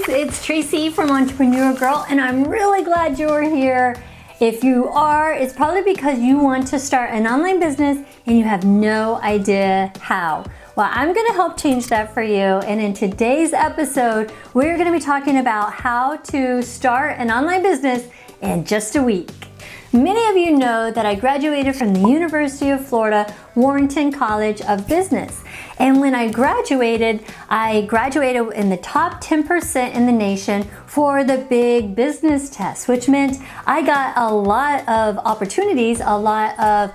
it's Tracy from Entrepreneur Girl, and I'm really glad you're here. If you are, it's probably because you want to start an online business and you have no idea how. Well, I'm going to help change that for you, and in today's episode, we're going to be talking about how to start an online business in just a week. Many of you know that I graduated from the University of Florida, Warrington College of Business. And when I graduated in the top 10% in the nation for the big business test, which meant I got a lot of opportunities, a lot of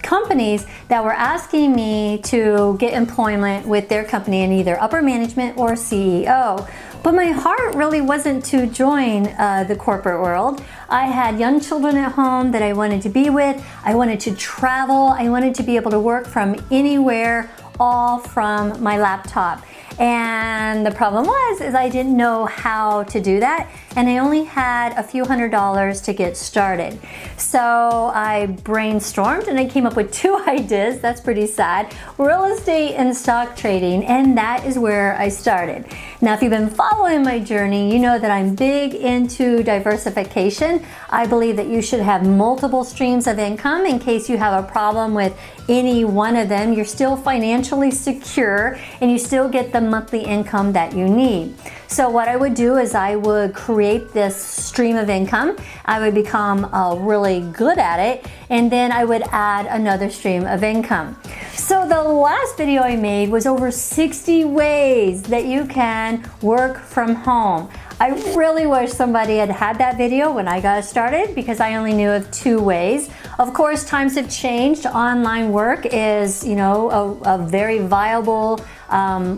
companies that were asking me to get employment with their company in either upper management or CEO. But my heart really wasn't to join the corporate world. I had young children at home that I wanted to be with. I wanted to travel. I wanted to be able to work from anywhere, all from my laptop. And the problem is I didn't know how to do that, and I only had a few $100s to get started. So I brainstormed and I came up with two ideas. That's pretty sad. Real estate and stock trading, and that is where I started. Now, if you've been following my journey, you know that I'm big into diversification. I believe that you should have multiple streams of income in case you have a problem with any one of them. You're still financially secure and you still get the monthly income that you need. So what I would do is I would create this stream of income. I would become really good at it, and then I would add another stream of income. So the last video I made was over 60 ways that you can work from home. I really wish somebody had had that video when I got started, because I only knew of 2 ways. Of course, times have changed. Online work is, a very viable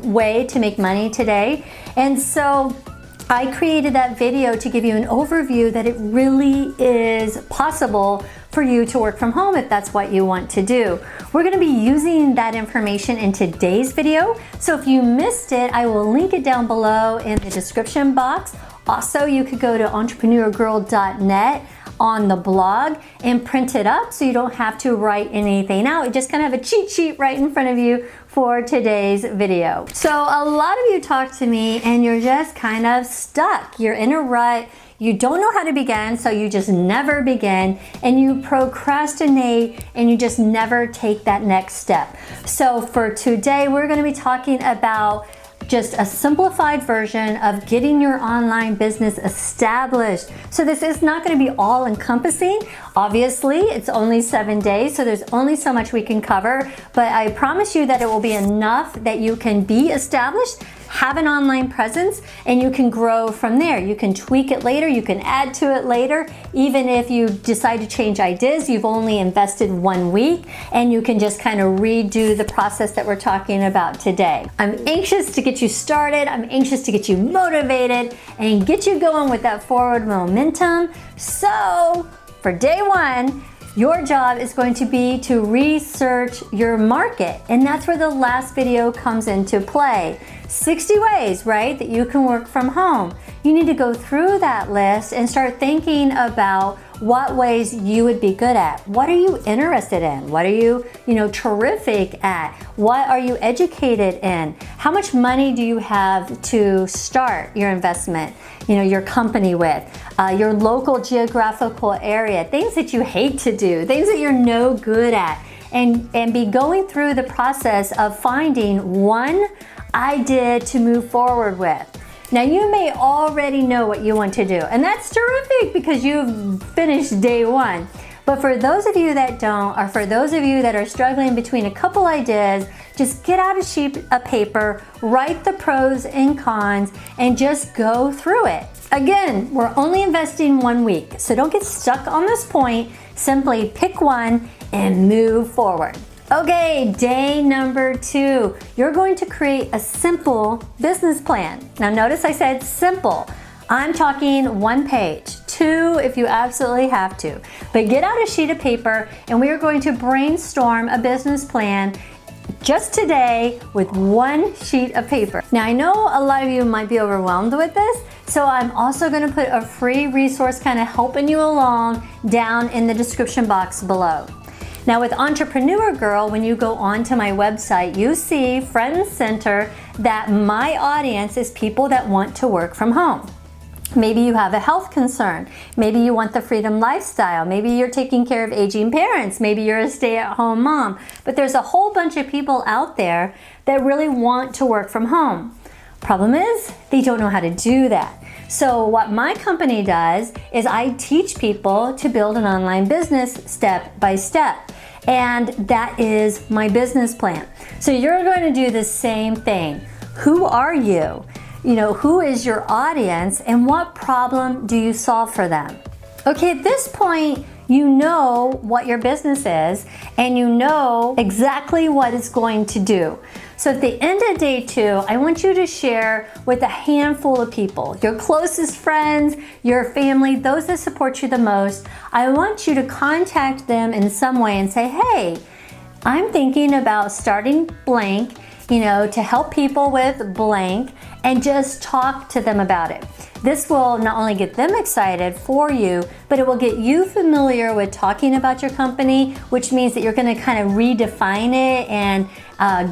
way to make money today. And so I created that video to give you an overview that it really is possible for you to work from home if that's what you want to do. We're going to be using that information in today's video. So if you missed it, I will link it down below in the description box. Also, you could go to entrepreneurgirl.net on the blog and print it up so you don't have to write anything out. You just kind of have a cheat sheet right in front of you for today's video. So a lot of you talk to me and you're just kind of stuck. You're in a rut. You don't know how to begin, so you just never begin, and you procrastinate and you just never take that next step. So for today, we're going to be talking about just a simplified version of getting your online business established. So this is not going to be all encompassing. Obviously, it's only 7 days, so there's only so much we can cover, but I promise you that it will be enough that you can be established, have an online presence, and you can grow from there. You can tweak it later, you can add to it later. Even if you decide to change ideas, you've only invested 1 week, and you can just kind of redo the process that we're talking about today. I'm anxious to get you started. I'm anxious to get you motivated and get you going with that forward momentum. So for day 1, your job is going to be to research your market, and that's where the last video comes into play. 60 ways, right, that you can work from home. You need to go through that list and start thinking about what ways you would be good at. What are you interested in? What are you, terrific at? What are you educated in? How much money do you have to start your investment, your company with? Your local geographical area, things that you hate to do, things that you're no good at, and be going through the process of finding one idea to move forward with. Now, you may already know what you want to do, and that's terrific because you've finished day 1. But for those of you that don't, or for those of you that are struggling between a couple ideas, just get out a sheet of paper, write the pros and cons, and just go through it. Again, we're only investing 1 week, so don't get stuck on this point. Simply pick one and move forward. Okay, day number 2, you're going to create a simple business plan. Now notice I said simple. I'm talking 1 page, 2 if you absolutely have to. But get out a sheet of paper and we are going to brainstorm a business plan just today with 1 sheet of paper. Now I know a lot of you might be overwhelmed with this, so I'm also going to put a free resource kind of helping you along down in the description box below. Now with Entrepreneur Girl, when you go onto my website, you see front and center that my audience is people that want to work from home. Maybe you have a health concern. Maybe you want the freedom lifestyle. Maybe you're taking care of aging parents. Maybe you're a stay-at-home mom. But there's a whole bunch of people out there that really want to work from home. Problem is, they don't know how to do that. So what my company does is I teach people to build an online business step by step. And that is my business plan. So you're going to do the same thing. Who are you? You know, who is your audience and what problem do you solve for them? Okay, at this point, you know what your business is and you know exactly what it's going to do. So at the end of day 2, I want you to share with a handful of people, your closest friends, your family, those that support you the most. I want you to contact them in some way and say, hey, I'm thinking about starting blank, you know, to help people with blank, and just talk to them about it. This will not only get them excited for you, but it will get you familiar with talking about your company, which means that you're gonna kind of redefine it and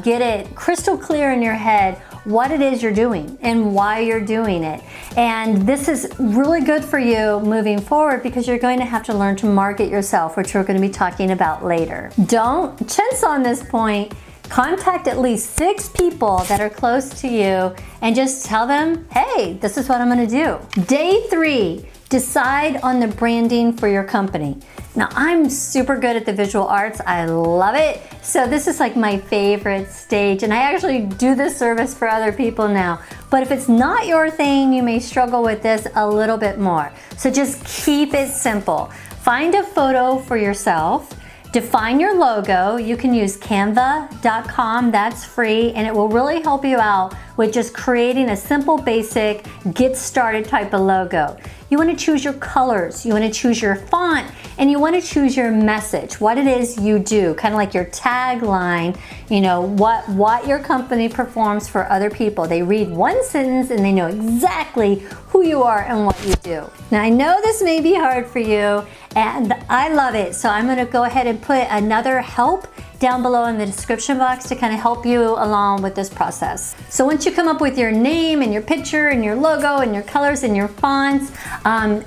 get it crystal clear in your head what it is you're doing and why you're doing it. And this is really good for you moving forward because you're going to have to learn to market yourself, which we're going to be talking about later. Don't chintz on this point. Contact at least 6 people that are close to you and just tell them, hey, this is what I'm gonna do. Day 3, decide on the branding for your company. Now, I'm super good at the visual arts. I love it. So this is like my favorite stage, and I actually do this service for other people now. But if it's not your thing, you may struggle with this a little bit more. So just keep it simple. Find a photo for yourself. Define your logo. You can use canva.com, that's free, and it will really help you out with just creating a simple, basic, get started type of logo. You want to choose your colors, you want to choose your font, and you want to choose your message, what it is you do, kind of like your tagline, you know, what your company performs for other people. They read one sentence and they know exactly who you are and what you do. Now, I know this may be hard for you, and I love it, so I'm going to go ahead and put another help down below in the description box to kind of help you along with this process. So once you come up with your name and your picture and your logo and your colors and your fonts,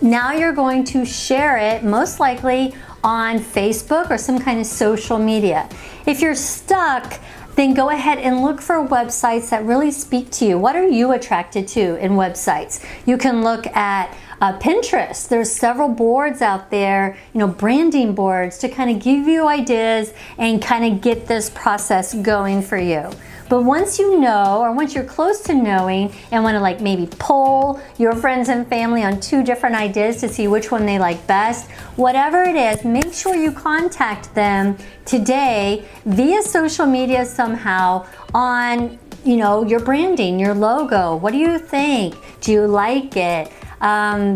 now you're going to share it most likely on Facebook or some kind of social media. If you're stuck, then go ahead and look for websites that really speak to you. What are you attracted to in websites? You can look at Pinterest. There's several boards out there, you know, branding boards to kind of give you ideas and kind of get this process going for you. But once you know, or once you're close to knowing and want to like maybe poll your friends and family on 2 different ideas to see which one they like best, whatever it is, make sure you contact them today via social media somehow on, you know, your branding, your logo. What do you think? Do you like it?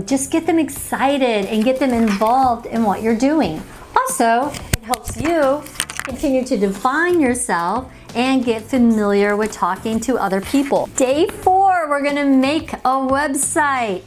Just get them excited and get them involved in what you're doing. Also, it helps you continue to define yourself and get familiar with talking to other people. Day 4, we're gonna make a website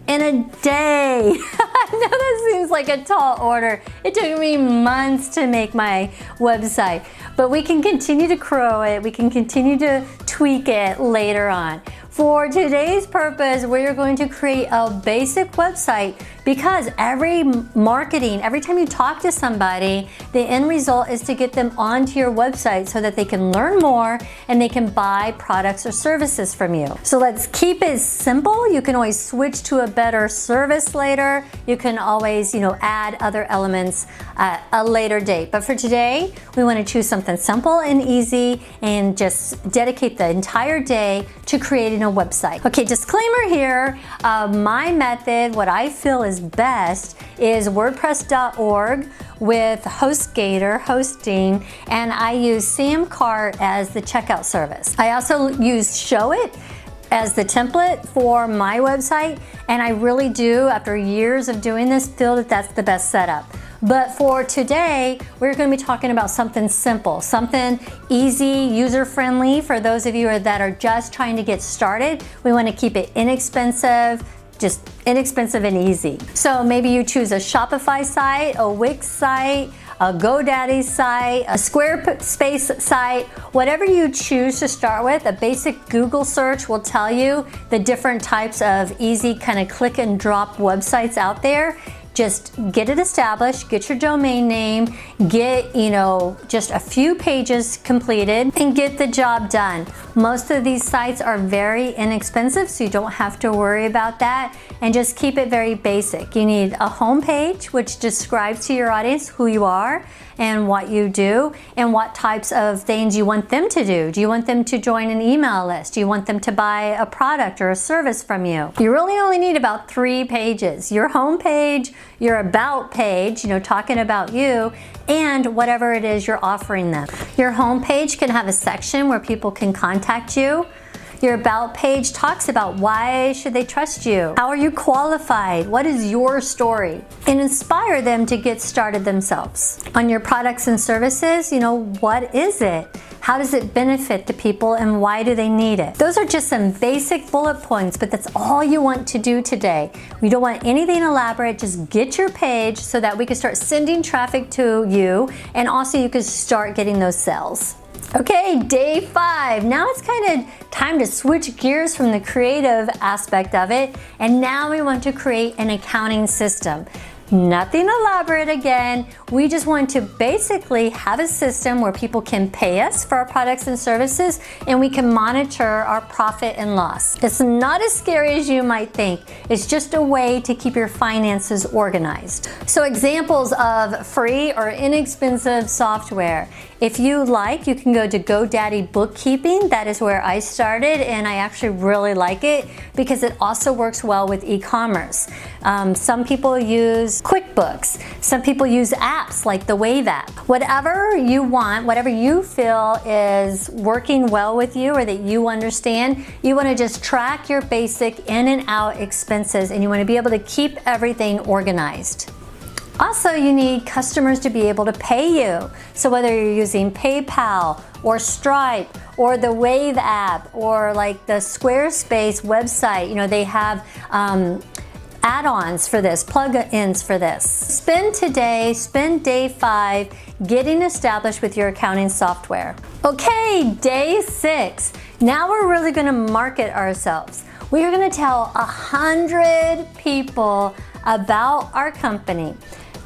in a day. I know that seems like a tall order. It took me months to make my website, but we can continue to grow it. We can continue to tweak it later on. For today's purpose, we're going to create a basic website because every time you talk to somebody, the end result is to get them onto your website so that they can learn more and they can buy products or services from you. So let's keep it simple. You can always switch to a better service later. You can always, you know, add other elements at a later date. But for today, we want to choose something simple and easy and just dedicate the entire day to creating a website. Okay, disclaimer here, my method, what I feel is best, is WordPress.org with HostGator hosting, and I use Samcart as the checkout service. I also use Showit as the template for my website, and I really do, after years of doing this, feel that that's the best setup. But for today, we're going to be talking about something simple, something easy, user-friendly for those of you that are just trying to get started. We want to keep it inexpensive, just inexpensive and easy. So maybe you choose a Shopify site, a Wix site, a GoDaddy site, a Squarespace site, whatever you choose to start with. A basic Google search will tell you the different types of easy kind of click and drop websites out there. Just get it established, get your domain name, get, just a few pages completed and get the job done. Most of these sites are very inexpensive, so you don't have to worry about that, and just keep it very basic. You need a home page which describes to your audience who you are and what you do and what types of things you want them to do. Do you want them to join an email list? Do you want them to buy a product or a service from you? You really only need about 3 pages. Your home page, your about page, talking about you, and whatever it is you're offering them. Your home page can have a section where people can contact you. Your about page talks about why should they trust you? How are you qualified? What is your story? And inspire them to get started themselves. On your products and services, what is it? How does it benefit the people and why do they need it? Those are just some basic bullet points, but that's all you want to do today. We don't want anything elaborate. Just get your page so that we can start sending traffic to you, and also you can start getting those sales. Okay, day 5. Now it's kind of time to switch gears from the creative aspect of it, and now we want to create an accounting system. Nothing elaborate again. We just want to basically have a system where people can pay us for our products and services, and we can monitor our profit and loss. It's not as scary as you might think. It's just a way to keep your finances organized. So examples of free or inexpensive software. If you like, you can go to GoDaddy Bookkeeping. That is where I started, and I actually really like it because it also works well with e-commerce. Some people use QuickBooks. Some people use apps like the Wave app. Whatever you want, whatever you feel is working well with you or that you understand, you want to just track your basic in and out expenses, and you want to be able to keep everything organized. Also, you need customers to be able to pay you. So whether you're using PayPal or Stripe or the Wave app or like the Squarespace website, they have add-ons for this, plug-ins for this. Spend day 5 getting established with your accounting software. Okay, day 6. Now we're really going to market ourselves. We are going to tell 100 people about our company.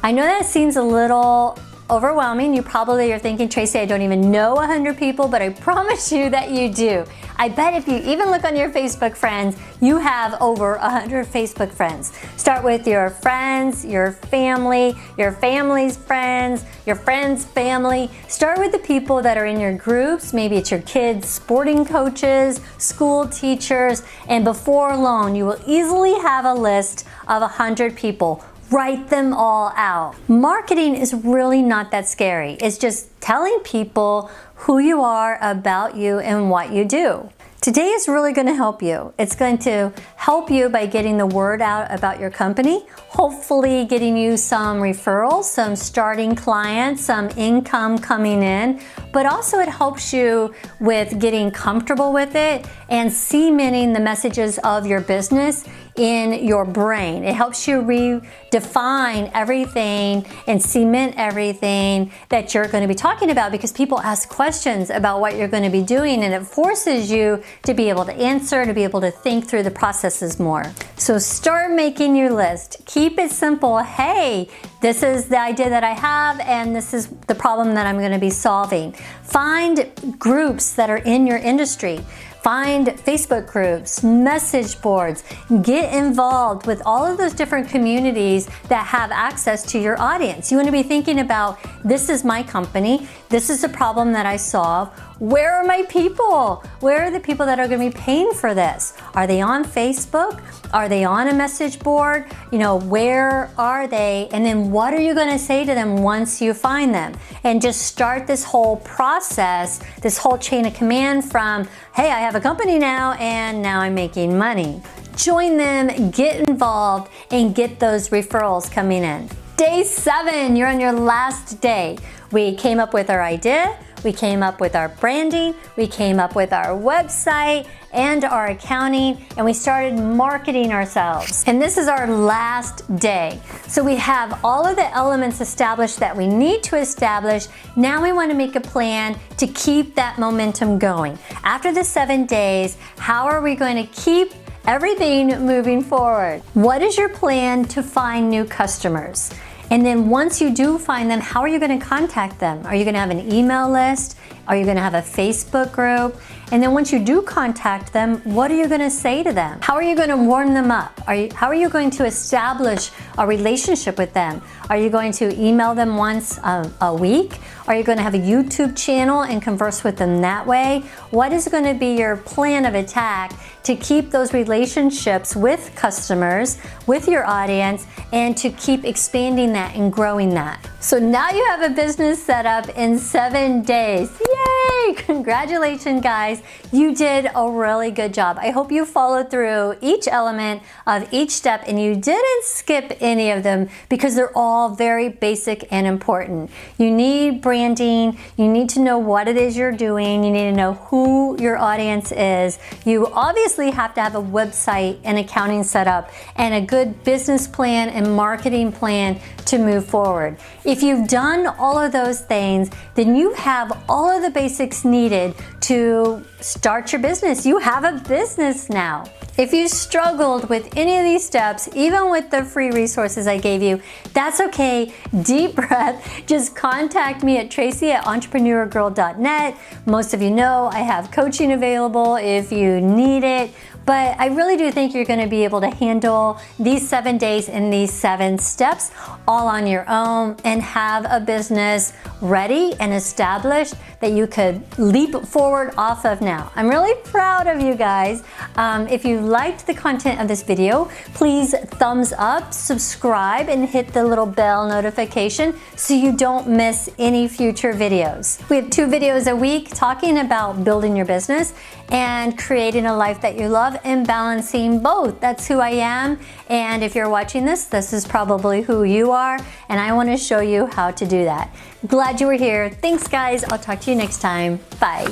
I know that seems a little overwhelming. You probably are thinking, Tracy, I don't even know 100 people, but I promise you that you do. I bet if you even look on your Facebook friends, you have over 100 Facebook friends. Start with your friends, your family, your family's friends, your friends' family. Start with the people that are in your groups. Maybe it's your kids' sporting coaches, school teachers, and before long, you will easily have a list of 100 people. Write them all out. Marketing is really not that scary. It's just telling people who you are, about you, and what you do. Today is really going to help you. It's going to help you by getting the word out about your company, hopefully getting you some referrals, some starting clients, some income coming in, but also it helps you with getting comfortable with it and cementing the messages of your business in your brain. It helps you redefine everything and cement everything that you're going to be talking about, because people ask questions about what you're going to be doing, and it forces you to be able to answer, to be able to think through the processes more. So start making your list. Keep it simple. Hey, this is the idea that I have, and this is the problem that I'm going to be solving. Find groups that are in your industry. Find Facebook groups, message boards, get involved with all of those different communities that have access to your audience. You want to be thinking about, this is my company, this is the problem that I solve. Where are my people? Where are the people that are going to be paying for this? Are they on Facebook? Are they on a message board? Where are they? And then what are you going to say to them once you find them? And just start this whole process, this whole chain of command from, hey, I have a company now and now I'm making money. Join them, get involved, and get those referrals coming in. Day 7, you're on your last day. We came up with our idea, we came up with our branding, we came up with our website and our accounting, and we started marketing ourselves. And this is our last day. So we have all of the elements established that we need to establish. Now we want to make a plan to keep that momentum going. After the 7 days, how are we going to keep everything moving forward? What is your plan to find new customers? And then once you do find them, how are you going to contact them? Are you going to have an email list? Are you going to have a Facebook group? And then once you do contact them, what are you going to say to them? How are you going to warm them up? How are you going to establish a relationship with them? Are you going to email them once a week? Are you going to have a YouTube channel and converse with them that way? What is going to be your plan of attack to keep those relationships with customers, with your audience, and to keep expanding that and growing that? So now you have a business set up in 7 days. Yay! Congratulations, guys. You did a really good job. I hope you followed through each element of each step and you didn't skip any of them because they're all very basic and important. You need branding. You need to know what it is you're doing. You need to know who your audience is. You obviously have to have a website and accounting set up and a good business plan and marketing plan to move forward. If you've done all of those things, then you have all of the basics needed to start your business. You have a business now. If you struggled with any of these steps, even with the free resources I gave you, that's okay. Deep breath. Just contact me at tracy@entrepreneurgirl.net. Most of you know I have coaching available if you need it. But I really do think you're going to be able to handle these 7 days and these 7 steps all on your own and have a business ready and established that you could leap forward off of now. I'm really proud of you guys. If you liked the content of this video, please thumbs up, subscribe, and hit the little bell notification so you don't miss any future videos. We have 2 videos a week talking about building your business and creating a life that you love and balancing both. That's who I am. And if you're watching this, this is probably who you are. And I want to show you how to do that. Glad you were here. Thanks, guys. I'll talk to you next time. Bye.